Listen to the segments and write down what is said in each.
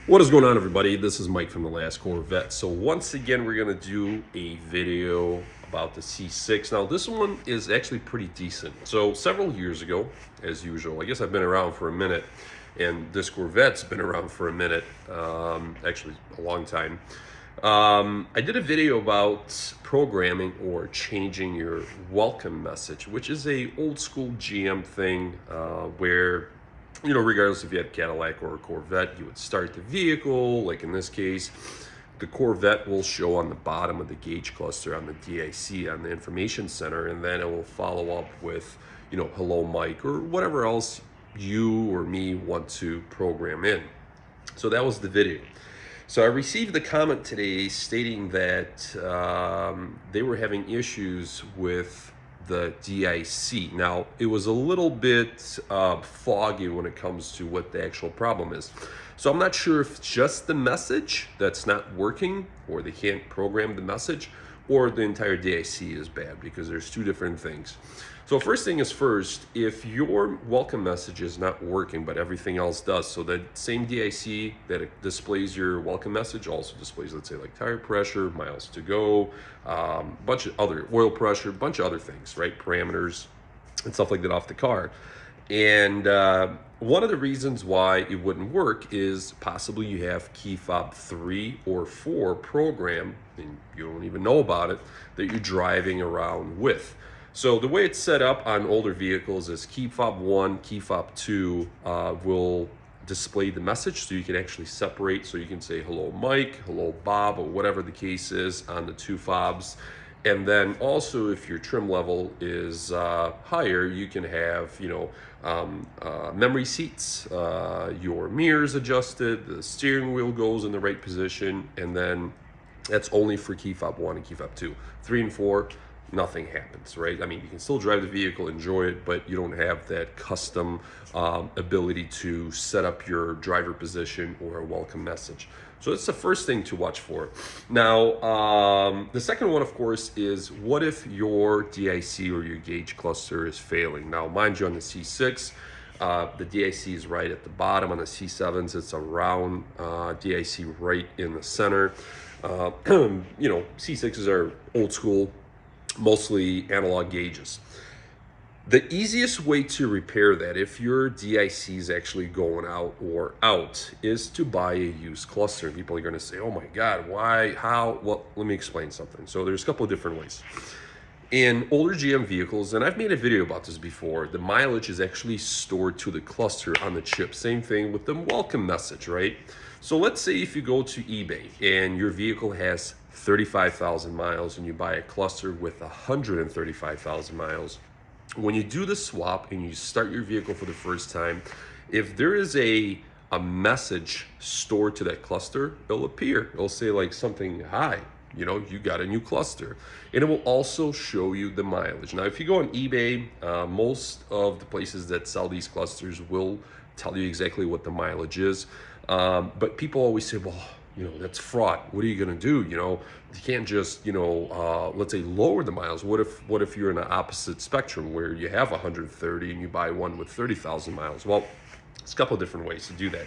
What is going on, everybody? This is Mike from the last Corvette. So once again, we're going to do a video about the C6. Now this one is actually pretty decent. So several years ago, as usual, I guess I've been around for a minute, and this Corvette's been around for a minute, actually a long time. I did a video about programming or changing your welcome message, which is a old school GM thing where, you know, regardless if you had a Cadillac or a Corvette, you would start the vehicle. Like in this case, the Corvette will show on the bottom of the gauge cluster on the DIC on the information center, and then it will follow up with, you know, hello Mike, or whatever else you or me want to program in. So that was the video. So I received a comment today stating that they were having issues with the DIC. Now, it was a little bit foggy when it comes to what the actual problem is. So I'm not sure if it's just the message that's not working, or they can't program the message, or the entire DIC is bad, because there's two different things. So first thing is first, if your welcome message is not working, but everything else does, so that same DIC that it displays your welcome message also displays, let's say, like tire pressure, miles to go, bunch of other oil pressure, bunch of other things, right? Parameters and stuff like that off the car. And one of the reasons why it wouldn't work is possibly you have key fob 3 or 4 program, and you don't even know about it, that you're driving around with. So the way it's set up on older vehicles is key fob 1, key fob 2 will display the message, so you can actually separate. So you can say hello Mike, hello Bob, or whatever the case is on the two fobs. And then also, if your trim level is higher, you can have, you know, memory seats, your mirrors adjusted, the steering wheel goes in the right position, and then that's only for key fob 1 and key fob 2. 3 and 4, nothing happens, right? I mean, you can still drive the vehicle, enjoy it, but you don't have that custom ability to set up your driver position or a welcome message. So that's the first thing to watch for. Now, the second one, of course, is what if your DIC or your gauge cluster is failing? Now, mind you, on the C6, the DIC is right at the bottom. On the C7s, it's a round DIC right in the center. You know, C6s are old school, mostly analog gauges. The easiest way to repair that, if your DIC is actually going out, is to buy a used cluster. People are going to say, oh my God, why, how? Well, let me explain something. So there's a couple of different ways. In older GM vehicles, and I've made a video about this before, the mileage is actually stored to the cluster on the chip. Same thing with the welcome message, right? So let's say if you go to eBay and your vehicle has 35,000 miles and you buy a cluster with 135,000 miles. When you do the swap and you start your vehicle for the first time, if there is a message stored to that cluster, it'll appear. It'll say like something, hi, you know, you got a new cluster. And it will also show you the mileage. Now, if you go on eBay, most of the places that sell these clusters will tell you exactly what the mileage is. But people always say, well, you know, that's fraud. What are you going to do? You know, you can't just, you know, let's say lower the miles. What if you're in an opposite spectrum where you have 130 and you buy one with 30,000 miles? Well, there's a couple of different ways to do that.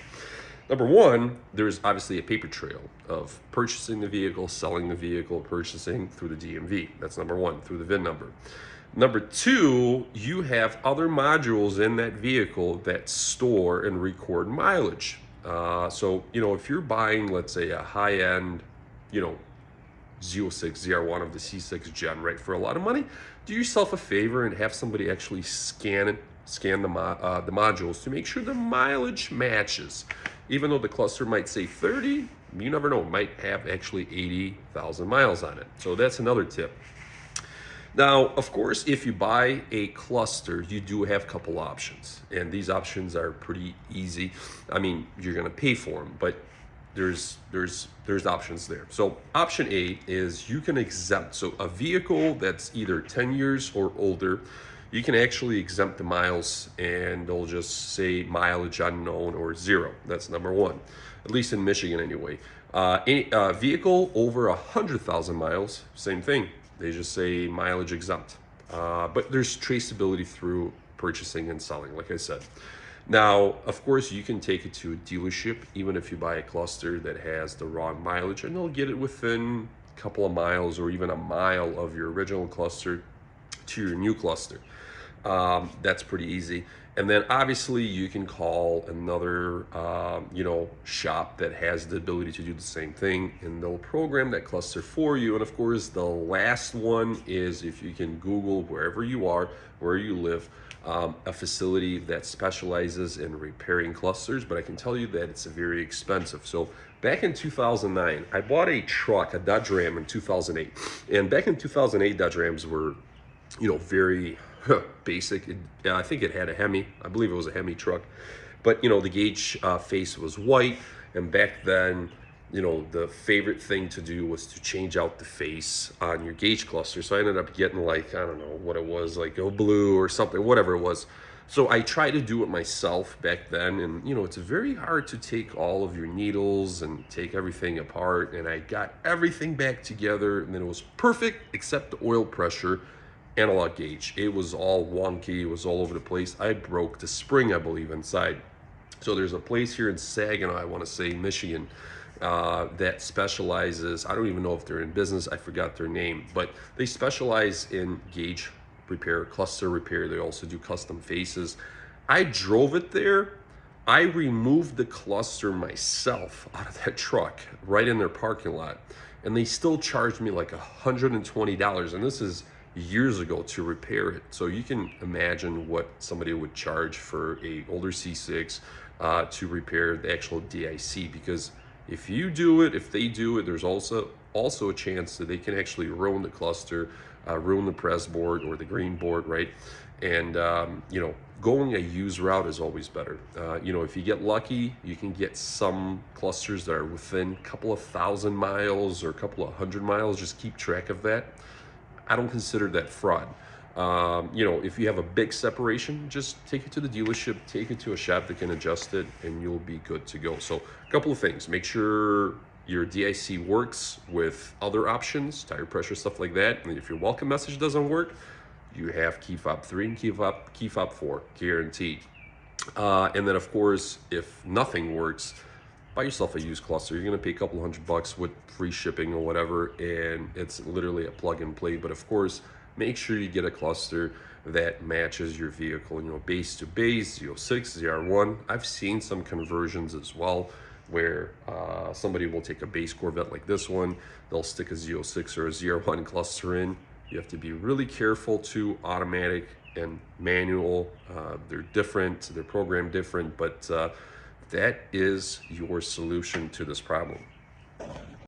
Number one, there's obviously a paper trail of purchasing the vehicle, selling the vehicle, purchasing through the DMV. That's number one, through the VIN number. Number two, you have other modules in that vehicle that store and record mileage. So, you know, if you're buying, let's say, a high-end, you know, Z06, ZR1 of the C6 Gen, right, for a lot of money, do yourself a favor and have somebody actually scan the modules to make sure the mileage matches. Even though the cluster might say 30, you never know, it might have actually 80,000 miles on it. So that's another tip. Now, of course, if you buy a cluster, you do have a couple options, and these options are pretty easy. I mean, you're going to pay for them, but there's options there. So option A is you can exempt. So a vehicle that's either 10 years or older, you can actually exempt the miles, and they'll just say mileage unknown or 0. That's number one, at least in Michigan anyway. Any vehicle over 100,000 miles, same thing. They just say mileage exempt. But there's traceability through purchasing and selling, like I said. Now, of course, you can take it to a dealership, even if you buy a cluster that has the wrong mileage, and they'll get it within a couple of miles or even a mile of your original cluster to your new cluster. That's pretty easy. And then obviously you can call another, shop that has the ability to do the same thing, and they'll program that cluster for you. And of course, the last one is if you can Google wherever you are, where you live, a facility that specializes in repairing clusters. But I can tell you that it's very expensive. So back in 2009, I bought a truck, a Dodge Ram in 2008. And back in 2008, Dodge Rams were, very basic. I think it had a Hemi. I believe it was a Hemi truck. But, the gauge face was white. And back then, the favorite thing to do was to change out the face on your gauge cluster. So I ended up getting I don't know what it was, a blue or something, whatever it was. So I tried to do it myself back then. And, it's very hard to take all of your needles and take everything apart. And I got everything back together, and then it was perfect except the oil pressure analog gauge. It was all wonky. It was all over the place. I broke the spring, I believe, inside. So there's a place here in Saginaw, I want to say Michigan, that specializes, I don't even know if they're in business, I forgot their name, but they specialize in gauge repair, cluster repair. They also do custom faces. I drove it there. I removed the cluster myself out of that truck right in their parking lot, and they still charged me like $120, and this is years ago, to repair it. So you can imagine what somebody would charge for a older C6 to repair the actual DIC, because if you do it, if they do it, there's also a chance that they can actually ruin the cluster, ruin the press board or the green board, right? And going a used route is always better. If you get lucky, you can get some clusters that are within a couple of thousand miles or a couple of hundred miles. Just keep track of that. I don't consider that fraud. If you have a big separation, just take it to the dealership, take it to a shop that can adjust it, and you'll be good to go. So a couple of things: make sure your DIC works with other options, tire pressure, stuff like that. And if your welcome message doesn't work, you have key fob 3 and key fob 4, guaranteed. And then of course, if nothing works, buy yourself a used cluster. You're going to pay a couple $100 with free shipping or whatever, and it's literally a plug and play. But of course, make sure you get a cluster that matches your vehicle, base to base, Z06, ZR1. I've seen some conversions as well where somebody will take a base Corvette like this one, they'll stick a Z06 or a ZR1 cluster in. You have to be really careful to automatic and manual. They're different, they're programmed different, but that is your solution to this problem.